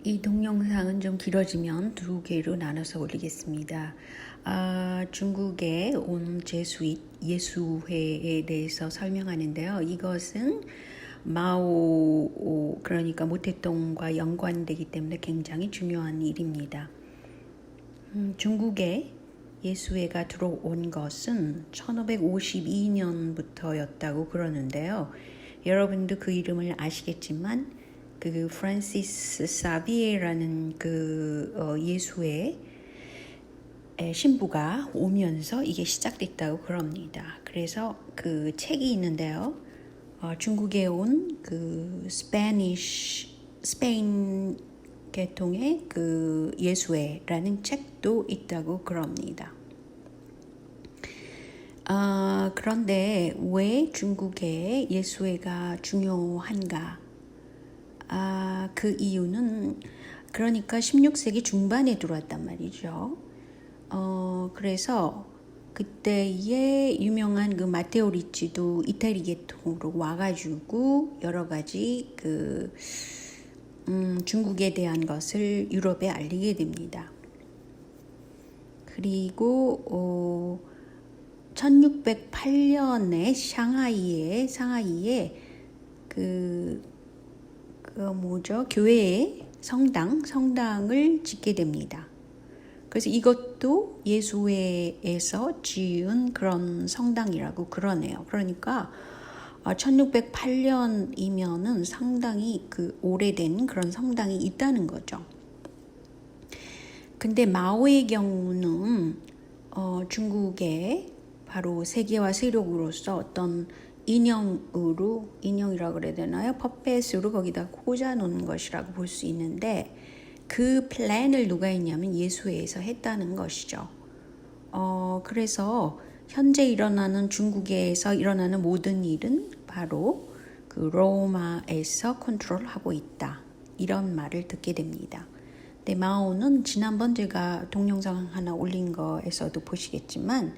이 동영상은 좀 길어지면 두 개로 나눠서 올리겠습니다. 중국에 온 제수잇 예수회에 대해서 설명하는데요. 이것은 마오, 그러니까 모택동과 연관되기 때문에 굉장히 중요한 일입니다. 중국에 예수회가 들어온 것은 1552년부터였다고 그러는데요. 여러분도 그 이름을 아시겠지만 그 프란시스 사비에라는 예수의 신부가 오면서 이게 시작됐다고 그럽니다. 그래서 그 책이 있는데요. 중국에 온 그 스페인 계통의 그 예수회라는 책도 있다고 그럽니다. 그런데 왜 중국에 예수회가 중요한가? 그 이유는 그러니까 16세기 중반에 들어왔단 말이죠. 그래서 그때의 유명한 그 마테오 리치도 이태리 계통으로 와가지고 여러 가지 중국에 대한 것을 유럽에 알리게 됩니다. 그리고 1608년에 상하이에 교회의 성당을 짓게 됩니다. 그래서 이것도 예수회에서 지은 그런 성당이라고 그러네요. 그러니까 1608년이면은 상당히 오래된 그런 성당이 있다는 거죠. 근데 마오의 경우는 중국의 바로 세계화 세력으로서 어떤 인형이라고 그래야 되나요? 퍼펫으로 거기다 꽂아 놓은 것이라고 볼 수 있는데 그 플랜을 누가 했냐면 예수회에서 했다는 것이죠. 그래서 현재 중국에서 일어나는 모든 일은 바로 그 로마에서 컨트롤하고 있다. 이런 말을 듣게 됩니다. 근데 마오는 지난번 제가 동영상 하나 올린 거에서도 보시겠지만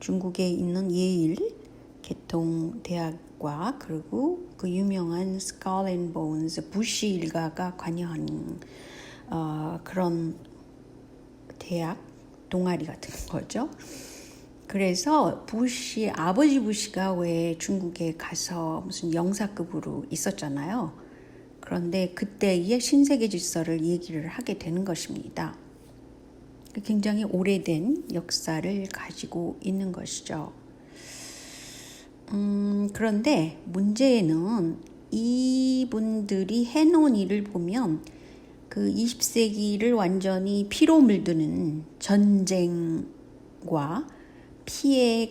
중국에 있는 예일 계통대학과 그리고 그 유명한 스컬 앤 본즈 부시 일가가 관여한 그런 대학 동아리 같은 거죠. 그래서 아버지 부시가 왜 중국에 가서 무슨 영사급으로 있었잖아요. 그런데 그때의 신세계 질서를 얘기를 하게 되는 것입니다. 굉장히 오래된 역사를 가지고 있는 것이죠. 그런데 문제는 이분들이 해놓은 일을 보면 그 20세기를 완전히 피로 물드는 전쟁과 피해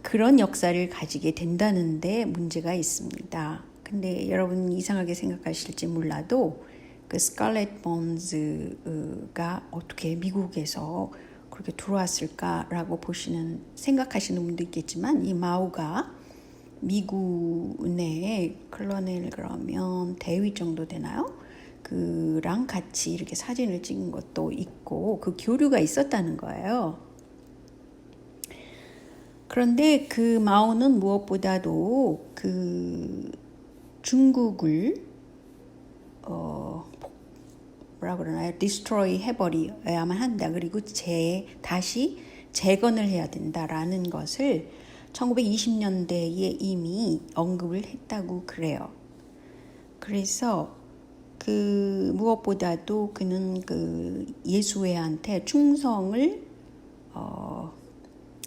그런 역사를 가지게 된다는데 문제가 있습니다. 근데 여러분 이상하게 생각하실지 몰라도 그 스칼렛 본즈가 어떻게 미국에서 그렇게 들어왔을까라고 생각하시는 분도 있겠지만 이 마오가 미국 내 클로넬 그러면 대위 정도 되나요? 그랑 같이 이렇게 사진을 찍은 것도 있고 그 교류가 있었다는 거예요. 그런데 그 마오는 무엇보다도 그 중국을 디스트로이 해버려야만 한다. 그리고 다시 재건을 해야 된다라는 것을 1920년대에 이미 언급을 했다고 그래요. 그래서 무엇보다도 그는 예수회한테 충성을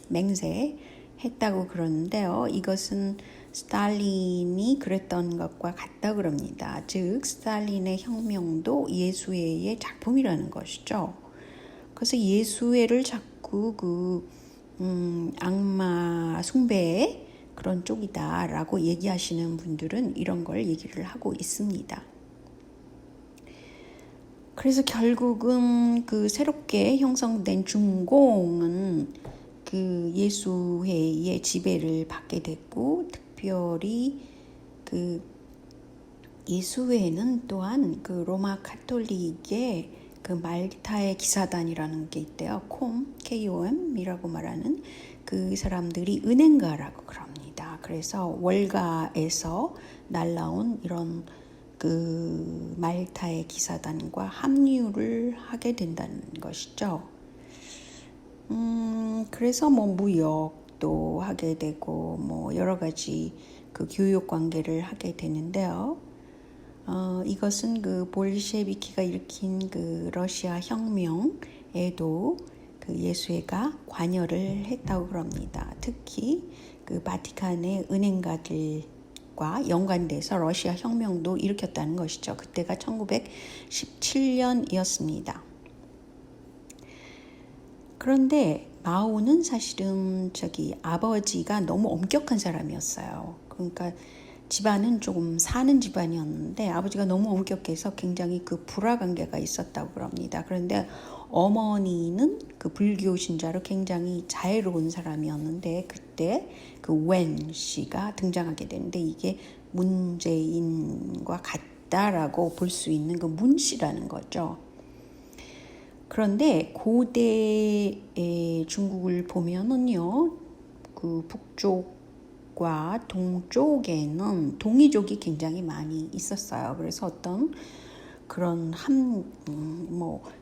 맹세했다고 그러는데요. 이것은 스탈린이 그랬던 것과 같다 그럽니다. 즉 스탈린의 혁명도 예수회의 작품이라는 것이죠. 그래서 예수회를 자꾸 악마 숭배의 그런 쪽이다라고 얘기하시는 분들은 이런 걸 얘기를 하고 있습니다. 그래서 결국은 새롭게 형성된 중공은 예수회의 지배를 받게 됐고 특별히 예수회는 또한 로마 카톨릭의 말타의 기사단이라는 게 있대요. KOM이라고 말하는 그 사람들이 은행가라고 그럽니다. 그래서 월가에서 날라온 이런 그 말타의 기사단과 합류를 하게 된다는 것이죠. 그래서 뭐 무역도 하게 되고 뭐 여러 가지 그 교육 관계를 하게 되는데요. 이것은 그 볼셰비키가 일으킨 그 러시아 혁명에도 그 예수회가 관여를 했다고 그럽니다. 특히 그 바티칸의 은행가들과 연관돼서 러시아 혁명도 일으켰다는 것이죠. 그때가 1917년이었습니다. 그런데 마오는 사실은 아버지가 너무 엄격한 사람이었어요. 그러니까 집안은 조금 사는 집안이었는데 아버지가 너무 엄격해서 굉장히 그 불화 관계가 있었다고 그럽니다. 그런데 어머니는 그 불교 신자로 굉장히 자애로운 사람이었는데 그때 그 웬 씨가 등장하게 되는데 이게 문재인과 같다라고 볼 수 있는 그 문 씨라는 거죠. 그런데 고대의 중국을 보면은요, 그 북쪽과 동쪽에는 동이족이 굉장히 많이 있었어요. 그래서 어떤 그런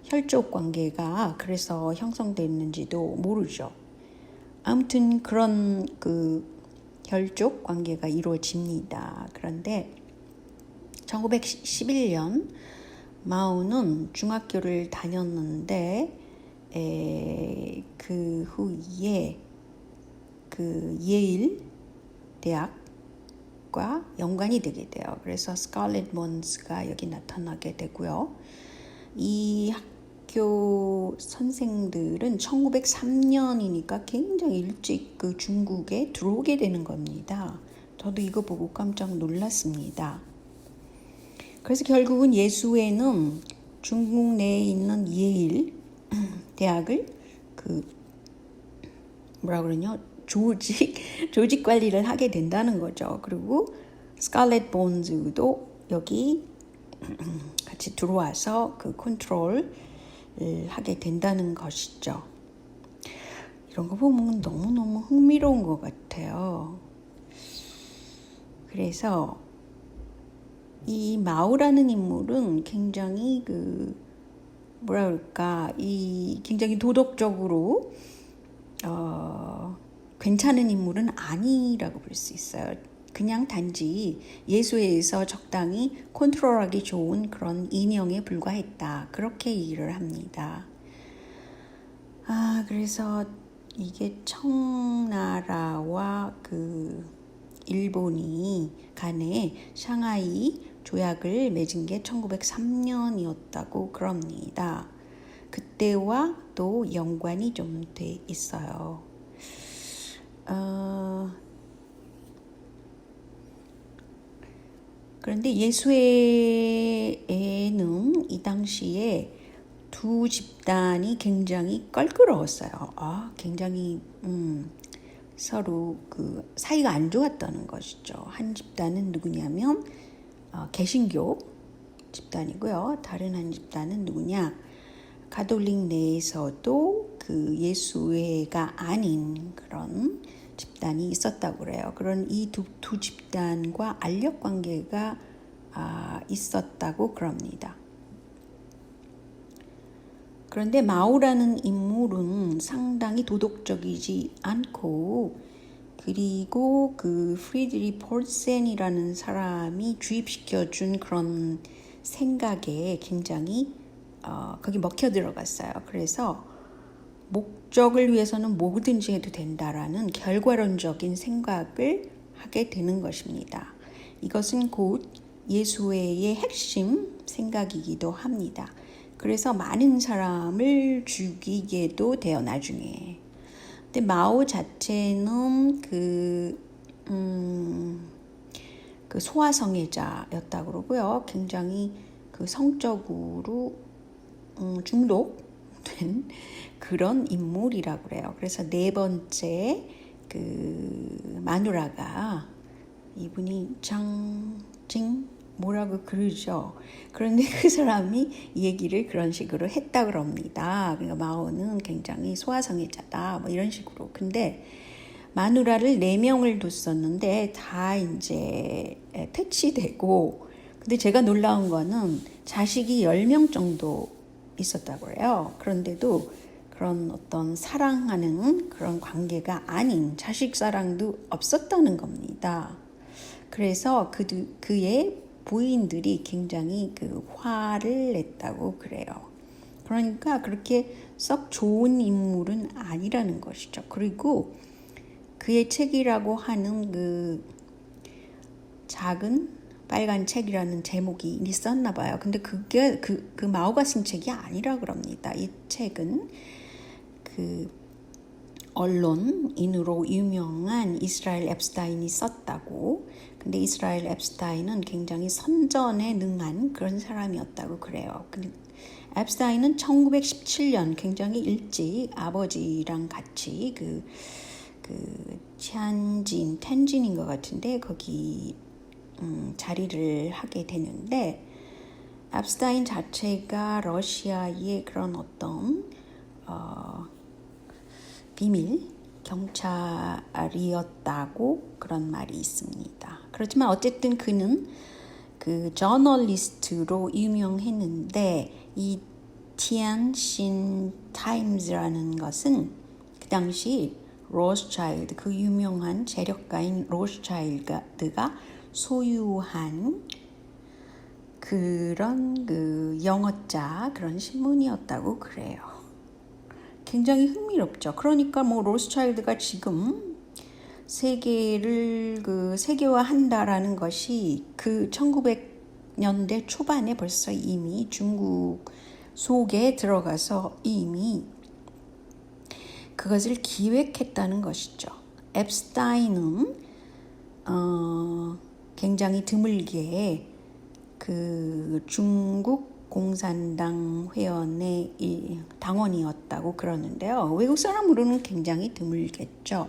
혈족 관계가 그래서 형성됐는지도 모르죠. 아무튼 그런 그 혈족 관계가 이루어집니다. 그런데 1911년 마오는 중학교를 다녔는데 그 후에 그 예일 대학과 연관이 되게 돼요. 그래서 스칼렛 먼스가 여기 나타나게 되고요. 이 학교 선생들은 1903년이니까 굉장히 일찍 그 중국에 들어오게 되는 겁니다. 저도 이거 보고 깜짝 놀랐습니다. 그래서 결국은 예수회는 중국 내에 있는 예일 대학을 조직 관리를 하게 된다는 거죠. 그리고 스칼렛 본즈도 여기 같이 들어와서 그 컨트롤을 하게 된다는 것이죠. 이런 거 보면 너무너무 흥미로운 것 같아요. 그래서 이 마오라는 인물은 굉장히 굉장히 도덕적으로 괜찮은 인물은 아니라고 볼 수 있어요. 그냥 단지 예수회에서 적당히 컨트롤하기 좋은 그런 인형에 불과했다. 그렇게 얘기를 합니다. 그래서 이게 청나라와 그 일본이 간에 샹하이 조약을 맺은 게 1903년이었다고 그럽니다. 그때와 또 연관이 좀 돼 있어요. 그런데 예수회에는 이 당시에 두 집단이 굉장히 껄끄러웠어요. 굉장히 서로 그 사이가 안 좋았다는 것이죠. 한 집단은 누구냐면 개신교 집단이고요. 다른 한 집단은 누구냐? 가톨릭 내에서도 그 예수회가 아닌 그런 집단이 있었다고 그래요. 그런 이 두 집단과 알력 관계가 있었다고 그럽니다. 그런데 마오라는 인물은 상당히 도덕적이지 않고 그리고 그 프리드리 폴센이라는 사람이 주입시켜준 그런 생각에 굉장히 거기 먹혀 들어갔어요. 그래서 목적을 위해서는 뭐든지 해도 된다라는 결과론적인 생각을 하게 되는 것입니다. 이것은 곧 예수회의 핵심 생각이기도 합니다. 그래서 많은 사람을 죽이게도 돼요, 나중에. 근데 마오 자체는 그 소아성애자였다고 그러고요. 굉장히 그 성적으로 중독된 그런 인물이라고 그래요. 그래서 네 번째 그 마누라가 이분이 장징 뭐라고 그러죠. 그런데 그 사람이 얘기를 그런 식으로 했다 그럽니다. 그러니까 마오는 굉장히 소아성애자다 뭐 이런 식으로. 근데 마누라를 4명을 뒀었는데 다 이제 퇴치되고 근데 제가 놀라운 거는 자식이 10명 정도 있었다고 해요. 그런데도 그런 어떤 사랑하는 그런 관계가 아닌 자식 사랑도 없었다는 겁니다. 그래서 그의 부인들이 굉장히 그 화를 냈다고 그래요. 그러니까 그렇게 썩 좋은 인물은 아니라는 것이죠. 그리고 그의 책이라고 하는 그 작은 빨간 책이라는 제목이 있었나 봐요. 근데 그게 그 마오가 쓴 책이 아니라 그럽니다. 이 책은 그 언론인으로 유명한 이스라엘 앱스타인이 썼다고. 근데 이스라엘 앱스타인은 굉장히 선전에 능한 그런 사람이었다고 그래요. 근데 앱스타인은 1917년 굉장히 일찍 아버지랑 같이 그 텐진인 것 같은데 거기 자리를 하게 되는데 앱스타인 자체가 러시아의 그런 어떤 비밀 경찰이었다고 그런 말이 있습니다. 그렇지만 어쨌든 그는 그 저널리스트로 유명했는데 이 티안신 타임즈라는 것은 그 당시 로스차일드 그 유명한 재력가인 로스차일드가 소유한 그런 그 영어자 그런 신문이었다고 그래요. 굉장히 흥미롭죠. 그러니까 뭐 로스차일드가 지금 세계를 그 세계화한다라는 것이 그 1900년대 초반에 벌써 이미 중국 속에 들어가서 이미 그것을 기획했다는 것이죠. 앱스타인은 굉장히 드물게 그 중국 공산당 회원의 당원이었다고 그러는데요. 외국 사람으로는 굉장히 드물겠죠.